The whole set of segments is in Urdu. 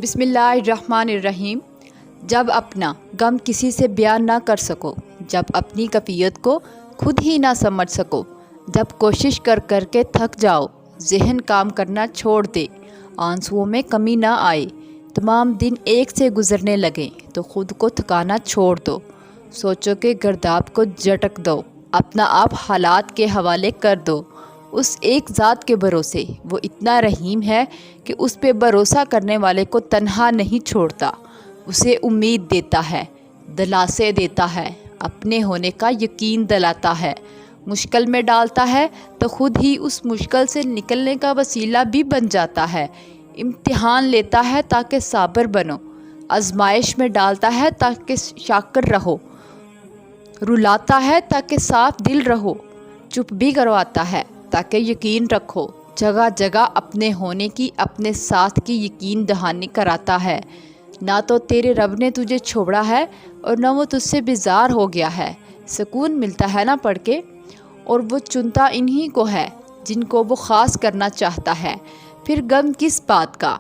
بسم اللہ الرحمن الرحیم۔ جب اپنا غم کسی سے بیان نہ کر سکو، جب اپنی کیفیت کو خود ہی نہ سمجھ سکو، جب کوشش کر کر کے تھک جاؤ، ذہن کام کرنا چھوڑ دے، آنسوؤں میں کمی نہ آئے، تمام دن ایک سے گزرنے لگیں تو خود کو تھکانا چھوڑ دو، سوچو کہ گرداب کو جھٹک دو، اپنا آپ حالات کے حوالے کر دو، اس ایک ذات کے بھروسے۔ وہ اتنا رحیم ہے کہ اس پہ بھروسہ کرنے والے کو تنہا نہیں چھوڑتا، اسے امید دیتا ہے، دلاسے دیتا ہے، اپنے ہونے کا یقین دلاتا ہے، مشکل میں ڈالتا ہے تو خود ہی اس مشکل سے نکلنے کا وسیلہ بھی بن جاتا ہے، امتحان لیتا ہے تاکہ صابر بنو، آزمائش میں ڈالتا ہے تاکہ شاکر رہو، رلاتا ہے تاکہ صاف دل رہو، چپ بھی کرواتا ہے تاکہ یقین رکھو، جگہ جگہ اپنے ہونے کی، اپنے ساتھ کی یقین دہانی کراتا ہے۔ نہ تو تیرے رب نے تجھے چھوڑا ہے اور نہ وہ تجھ سے بیزار ہو گیا ہے، سکون ملتا ہے نا پڑھ کے، اور وہ چنتا انہی کو ہے جن کو وہ خاص کرنا چاہتا ہے۔ پھر غم کس بات کا؟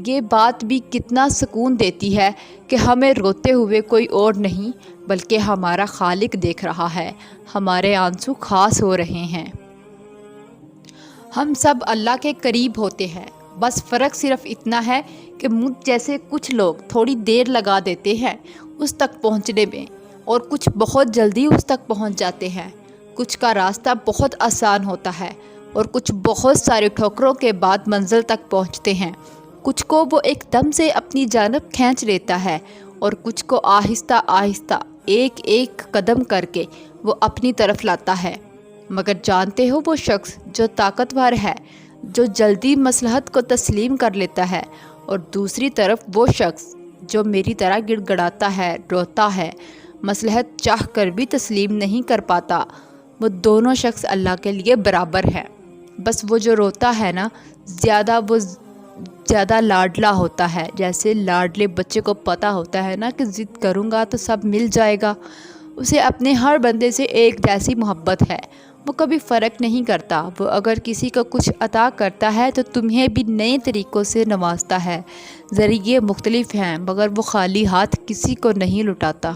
یہ بات بھی کتنا سکون دیتی ہے کہ ہمیں روتے ہوئے کوئی اور نہیں بلکہ ہمارا خالق دیکھ رہا ہے، ہمارے آنسو خاص ہو رہے ہیں۔ ہم سب اللہ کے قریب ہوتے ہیں، بس فرق صرف اتنا ہے کہ مجھ جیسے کچھ لوگ تھوڑی دیر لگا دیتے ہیں اس تک پہنچنے میں، اور کچھ بہت جلدی اس تک پہنچ جاتے ہیں۔ کچھ کا راستہ بہت آسان ہوتا ہے اور کچھ بہت سارے ٹھوکروں کے بعد منزل تک پہنچتے ہیں۔ کچھ کو وہ ایک دم سے اپنی جانب کھینچ لیتا ہے اور کچھ کو آہستہ آہستہ ایک ایک قدم کر کے وہ اپنی طرف لاتا ہے۔ مگر جانتے ہو وہ شخص جو طاقتور ہے، جو جلدی مصلحت کو تسلیم کر لیتا ہے، اور دوسری طرف وہ شخص جو میری طرح گڑ گڑاتا ہے، روتا ہے، مصلحت چاہ کر بھی تسلیم نہیں کر پاتا، وہ دونوں شخص اللہ کے لیے برابر ہیں۔ بس وہ جو روتا ہے نا، وہ زیادہ لاڈلا ہوتا ہے، جیسے لاڈلے بچے کو پتہ ہوتا ہے نا کہ ضد کروں گا تو سب مل جائے گا، اسے اپنے ہر بندے سے ایک جیسی محبت ہے، وہ کبھی فرق نہیں کرتا۔ وہ اگر کسی کو کچھ عطا کرتا ہے تو تمہیں بھی نئے طریقوں سے نوازتا ہے، ذریعے مختلف ہیں مگر وہ خالی ہاتھ کسی کو نہیں لٹاتا۔